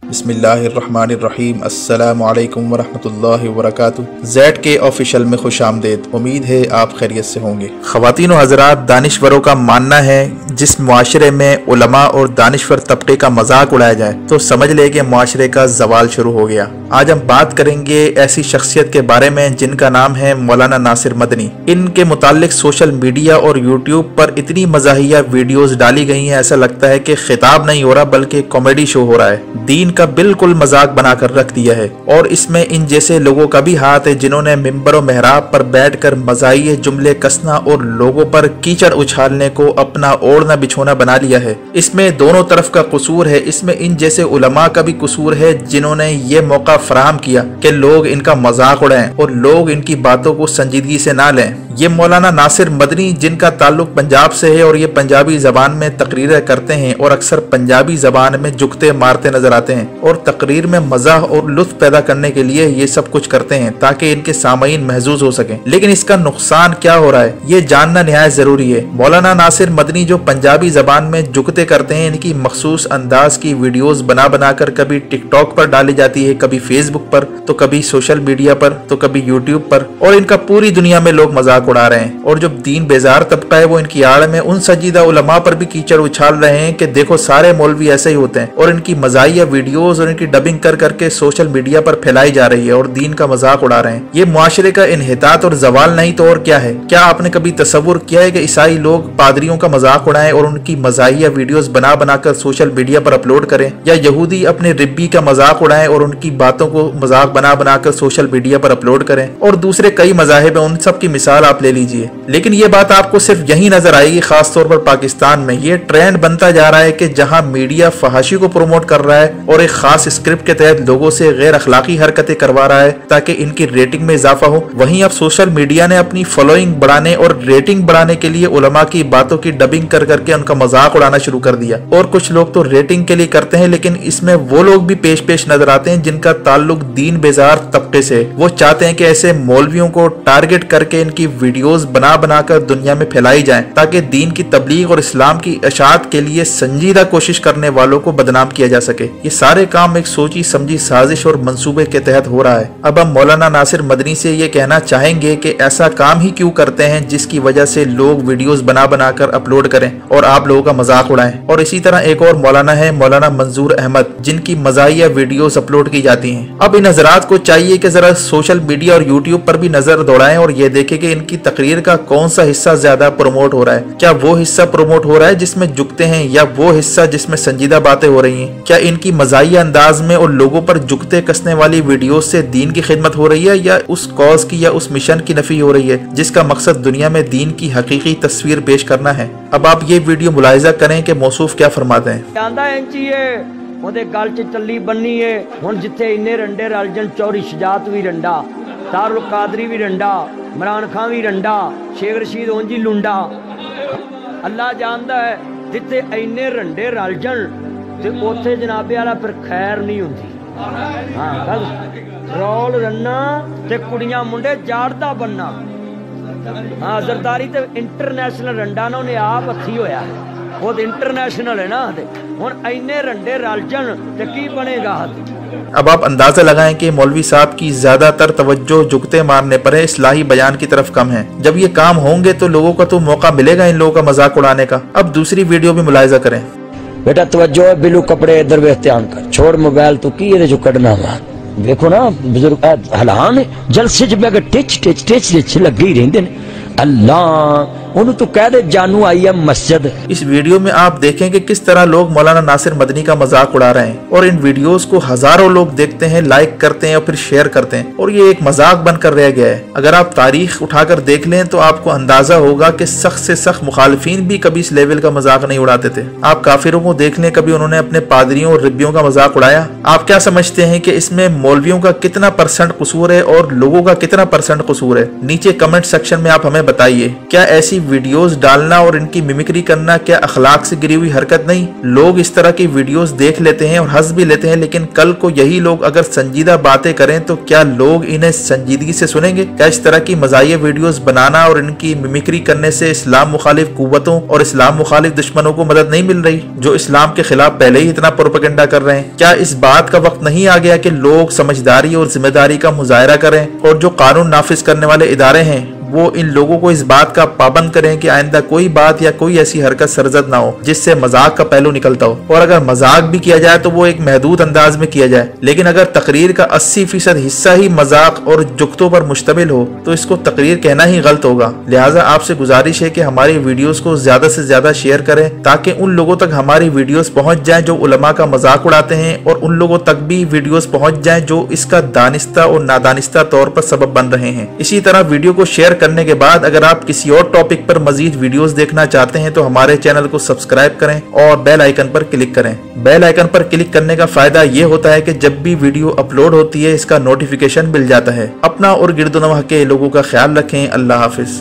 बिस्मिल्लाहिर्रहमानिर्रहीम। अस्सलामु अलैकुम वरहमतुल्लाहि वबरकातुहू। ज़ेड के ऑफिशियल में खुशामदीद। उम्मीद है आप खैरियत से होंगे। ख़वातीन व हज़रात, दानिश्वरों का मानना है जिस मुआशरे में उलमा और दानिश्वर तबके का मजाक उड़ाया जाए तो समझ ले कि मुआशरे का जवाल शुरू हो गया। आज हम बात करेंगे ऐसी शख्सियत के बारे में जिनका नाम है मौलाना नासिर मदनी। इनके मुतालिक सोशल मीडिया और यूट्यूब पर इतनी मज़ाहिया वीडियोस डाली गई हैं, ऐसा लगता है कि खिताब नहीं हो रहा बल्कि कॉमेडी शो हो रहा है। दीन का बिल्कुल मजाक बनाकर रख दिया है और इसमें इन जैसे लोगों का भी हाथ है जिन्होंने मिंबर और मेहराब पर बैठकर मज़ाहिये जुमले कसना और लोगों पर कीचड़ उछालने को अपना ओढ़ना बिछोना बना लिया है। इसमें दोनों तरफ का कसूर है। इसमें इन जैसे उलमा का भी कसूर है जिन्होंने ये मौका फराहम किया कि लोग इनका मजाक उड़ाएं और लोग इनकी बातों को संजीदगी से ना लें। ये मौलाना नासिर मदनी जिनका ताल्लुक पंजाब से है और ये पंजाबी जबान में तकरीरें करते हैं और अक्सर पंजाबी जबान में जुगते मारते नजर आते हैं और तकरीर में मजाह और लुत्फ पैदा करने के लिए ये सब कुछ करते हैं ताकि इनके सामईन महजूज हो सकें। लेकिन इसका नुकसान क्या हो रहा है ये जानना निहायत जरूरी है। मौलाना नासिर मदनी जो पंजाबी जबान में जुगते करते हैं, इनकी मखसूस अंदाज की वीडियोस बना बना कर कभी टिकटॉक पर डाली जाती है, कभी फेसबुक पर, तो कभी सोशल मीडिया पर, तो कभी यूट्यूब पर, और इनका पूरी दुनिया में लोग मजाक उड़ा रहे हैं। और जो दीन बेजार तबका है वो इनकी आड़ में उन सजीदा उलमा पर भी कीचड़ उछाल रहे हैं कि देखो सारे मौलवी ऐसे ही होते हैं, और इनकी मज़ाहिया वीडियोस और इनकी डबिंग कर करके सोशल मीडिया पर फैलाई जा रही है और दीन का मजाक उड़ा रहे हैं। ये मुआशरे का इन्हितात और जवाल नहीं तो और क्या है। क्या आपने कभी तसव्वुर किया है कि ईसाई लोग पादरियों का मजाक उड़ाएं और उनकी मज़ाहिया वीडियोस बना बना कर सोशल मीडिया पर अपलोड करें, या यहूदी अपने रिब्बी का मजाक उड़ाएं और उनकी बातों को मजाक बना बना कर सोशल मीडिया पर अपलोड करें, और दूसरे कई मजाहिब हैं, उन सब की मिसाल आप ले लीजिए। लेकिन ये बात आपको सिर्फ यही नजर आएगी, खास तौर पर पाकिस्तान में। ये ट्रेंड बनता जा रहा है कि जहां मीडिया फहाशी को प्रमोट कर रहा है और एक खास स्क्रिप्ट के तहत लोगों से गैर अखलाकी हरकतें करवा रहा है ताकि इनकी रेटिंग में इजाफा हो, वहीं अब सोशल मीडिया ने अपनी फॉलोइंग बढ़ाने और रेटिंग बढ़ाने के लिए उलमा की बातों की डबिंग कर करके उनका मजाक उड़ाना शुरू कर दिया। और कुछ लोग तो रेटिंग के लिए करते हैं, लेकिन इसमें वो लोग भी पेश पेश नजर आते हैं जिनका ताल्लुक दीन बेजार तबके से। वो चाहते हैं कि ऐसे मौलवियों को टारगेट करके इनकी वीडियोस बना बना कर दुनिया में फैलाई जाए ताकि दीन की तबलीग और इस्लाम की इशाअत के लिए संजीदा कोशिश करने वालों को बदनाम किया जा सके। ये सारे काम एक सोची समझी साजिश और मंसूबे के तहत हो रहा है। अब हम मौलाना नासिर मदनी से ये कहना चाहेंगे कि ऐसा काम ही क्यों करते हैं जिसकी वजह से लोग वीडियोस बना बना कर अपलोड करें और आप लोगों का मजाक उड़ाएं। और इसी तरह एक और मौलाना है मौलाना मंजूर अहमद, जिनकी मज़ाहिया वीडियोस अपलोड की जाती हैं। अब इन हजरात को चाहिए कि जरा सोशल मीडिया और यूट्यूब पर भी नजर दौड़ाएं और ये देखें कि इनकी तकरीर का कौन सा हिस्सा ज्यादा प्रमोट हो रहा है। क्या वो हिस्सा प्रमोट हो रहा है जिसमें जुगते हैं, या वो हिस्सा जिसमें संजीदा बातें हो रही हैं? क्या इनकी मज़ाहिया अंदाज में और लोगों पर जुगते कसने वाली वीडियो से दीन की खिदमत हो रही है, या उस कॉज की या उस मिशन की नफी हो रही है जिसका मकसद दुनिया में दीन की हकीकी तस्वीर पेश करना है? अब आप ये वीडियो मुलाहिजा करें कि मौसूफ क्या फरमाते हैं। ਉਹਦੇ ਗਲ 'ਚ ਚੱਲੀ ਬੰਨੀ ਏ। ਹੁਣ ਜਿੱਥੇ ਇੰਨੇ ਰੰਡੇ ਰਲ ਜਣ, ਚੌਰੀ ਸ਼ਜਾਤ ਵੀ ਰੰਡਾ, ਤਾਰੁਲ ਕਾਦਰੀ ਵੀ ਰੰਡਾ, ਇਮਰਾਨ ਖਾਨ ਵੀ ਰੰਡਾ, ਸ਼ੇਖ ਰਸ਼ੀਦ ਉਂਝ ਲੁੰਡਾ। ਅੱਲਾ ਜਾਣਦਾ ਹੈ ਜਿੱਥੇ ਇੰਨੇ ਰੰਡੇ ਰਲ ਜਣ ਤੇ ਉੱਥੇ ਜਨਾਬੇ ਵਾਲਾ ਫਿਰ ਖੈਰ ਨਹੀਂ ਹੁੰਦੀ। ਹਾਂ, ਰੌਲ ਰੰਨਾ ਤੇ ਕੁੜੀਆਂ ਮੁੰਡੇ ਜਾੜਦਾ ਬੰਨਾ। ਹਾਂ, ਜ਼ਰਦਾਰੀ ਤੇ ਇੰਟਰਨੈਸ਼ਨਲ ਰੰਡਾ ਨਾ ਉਹਨੇ ਆਪ ਹੱਥੀ ਹੋਇਆ, वो तो इंटरनेशनल है ना। हुण इन्ने रंडे रल जण ते की बनेगा। अब आप अंदाजा लगाएं कि मौलवी साहब की ज्यादातर तवज्जो जुगते मारने पर है, इस्लाही बयान की तरफ कम है। जब ये काम होंगे तो लोगों को तो मौका मिलेगा इन लोगों का मजाक उड़ाने का। अब दूसरी वीडियो भी मुलाहिजा करें। बेटा तवज्जो है, बिलू कपड़े इधर वे ध्यान कर, छोड़ मोबाइल तू की ये जो कड़ना वा। देखो ना बुजुर्ग हलान जलसे च मैं टिच टिच टिच टिच लगे ही रहंदे ने। अल्लाह उन्होंने तो कह दे जानू आई है मस्जिद। इस वीडियो में आप देखें कि किस तरह लोग मौलाना नासिर मदनी का मजाक उड़ा रहे हैं और इन वीडियोस को हजारों लोग देखते हैं, लाइक करते हैं और फिर शेयर करते हैं, और ये एक मजाक बनकर रह गया है। अगर आप तारीख उठाकर देख लें तो आपको अंदाजा होगा कि सख्त से सख्त मुखालिफिन भी कभी इस लेवल का मजाक नहीं उड़ाते थे। आप काफिरों को देख लें, कभी उन्होंने अपने पादरियों और रिब्बियों का मजाक उड़ाया? आप क्या समझते हैं कि इसमें मौलवियों का कितना % कसूर है और लोगों का कितना % कसूर है? नीचे कमेंट सेक्शन में आप हमें बताइए। क्या ऐसी वीडियोस डालना और इनकी मिमिक्री करना क्या अखलाक से गिरी हुई हरकत नहीं? लोग इस तरह की वीडियोस देख लेते हैं और हंस भी लेते हैं, लेकिन कल को यही लोग अगर संजीदा बातें करें तो क्या लोग इन्हें संजीदगी से सुनेंगे? क्या इस तरह की मज़ाहिया वीडियोस बनाना और इनकी मिमिक्री करने से इस्लाम मुखालिफ कुव्वतों और इस्लाम मुखालिफ दुश्मनों को मदद नहीं मिल रही, जो इस्लाम के खिलाफ पहले ही इतना प्रोपेगेंडा कर रहे हैं? क्या इस बात का वक्त नहीं आ गया कि लोग समझदारी और जिम्मेदारी का मुजाहरा करें और जो कानून नाफिज करने वाले इदारे हैं वो इन लोगों को इस बात का पाबंद करें कि आइंदा कोई बात या कोई ऐसी हरकत सरजद ना हो जिससे मजाक का पहलू निकलता हो, और अगर मजाक भी किया जाए तो वो एक महदूद अंदाज में किया जाए। लेकिन अगर तकरीर का 80% हिस्सा ही मजाक और जुगतों पर मुश्तमिल हो तो इसको तकरीर कहना ही गलत होगा। लिहाजा आपसे गुजारिश है कि हमारी वीडियोस को ज्यादा से ज्यादा शेयर करें ताकि उन लोगों तक हमारी वीडियोस पहुंच जाएं जो उलमा का मजाक उड़ाते हैं, और उन लोगों तक भी वीडियोस पहुंच जाएं जो इसका दानिस्ता और नादानिस्ता तौर पर सबब बन रहे हैं। इसी तरह वीडियो को शेयर करने के बाद अगर आप किसी और टॉपिक पर मजीद वीडियोस देखना चाहते हैं तो हमारे चैनल को सब्सक्राइब करें और बेल आइकन पर क्लिक करें। बेल आइकन पर क्लिक करने का फायदा ये होता है कि जब भी वीडियो अपलोड होती है इसका नोटिफिकेशन मिल जाता है। अपना और गिरदोनवाह के लोगों का ख्याल रखें। अल्लाह हाफिज।